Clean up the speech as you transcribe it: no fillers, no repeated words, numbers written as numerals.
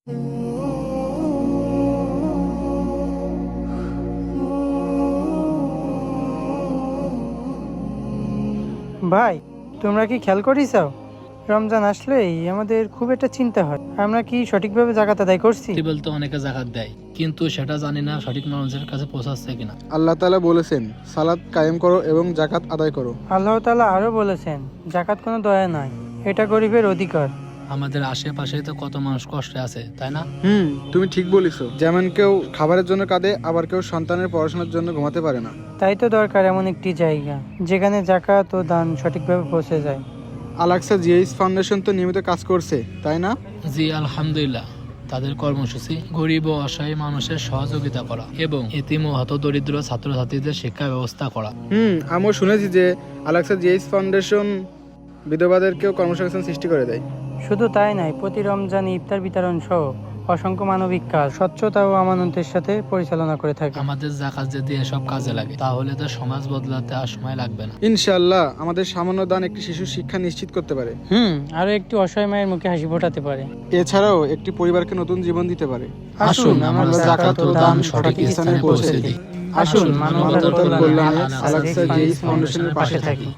ভাই, তোমরা কি খেয়াল করিস? রমজান আসলেই আমাদের খুব একটা চিন্তা হয়, আমরা কি সঠিকভাবে জাকাত আদায় করছি? বলতে অনেকে জাকাত দেয়, কিন্তু সেটা জানি না সঠিক মানুষের কাছে পৌঁছাচ্ছে কিনা। আল্লাহ তাআলা বলেছেন, সালাত কায়েম করো এবং জাকাত আদায় করো। আল্লাহ তাআলা আরো বলেছেন, জাকাত কোনো দয়া নয়, এটা গরিবের অধিকার। আমাদের আশেপাশে তো কত মানুষ কষ্টে আছে, তাই না? তুমি ঠিক বলেছো। যেমন কেউ খাবারের জন্য কাঁদে, আবার কেউ সন্তানের পড়াশোনার জন্য ঘুমাতে পারে না। তাই তো দরকার এমন একটি জায়গা যেখানে জাকাত ও দান সঠিকভাবে পৌঁছে যায়। আলাক্সা জিএইচ ফাউন্ডেশন তো নিয়মিত কাজ করছে, তাই না? জি আলহামদুলিল্লাহ। তাদের কর্মসূচি গরিব ও অসহায় মানুষের সহযোগিতা করা এবং এতিম ও হতদরিদ্র ছাত্রছাত্রীদের শিক্ষা ব্যবস্থা করা। আমিও শুনেছি যে আলাক্সা জিএইচ ফাউন্ডেশন বিধবাদেরকেও কর্মসংস্থান সৃষ্টি করে দেয়। শুধু তাই নয়, প্রতি রমজান ইফতার বিতরণ সহ অসংখ্য মানবিক কাজ স্বচ্ছতা ও আমানতের সাথে পরিচালনা করে থাকে। আমাদের জাকাত যদি এসব কাজে লাগে তাহলে তো সমাজ বদলাতে আর সময় লাগবে না। ইনশাআল্লাহ আমাদের সামান্য দান একটি শিশুর শিক্ষা নিশ্চিত করতে পারে। আরো একটি অসহায় মায়ের মুখে হাসি ফোটাতে পারে। এছাড়াও একটি পরিবারকে নতুন জীবন দিতে পারে। আসুন আমরা জাকাত ও দান সঠিক স্থানে পৌঁছে দিই। আসুন মানবতার কল্যাণে আলাক্সা জিএইচ ফাউন্ডেশনের পাশে থাকি।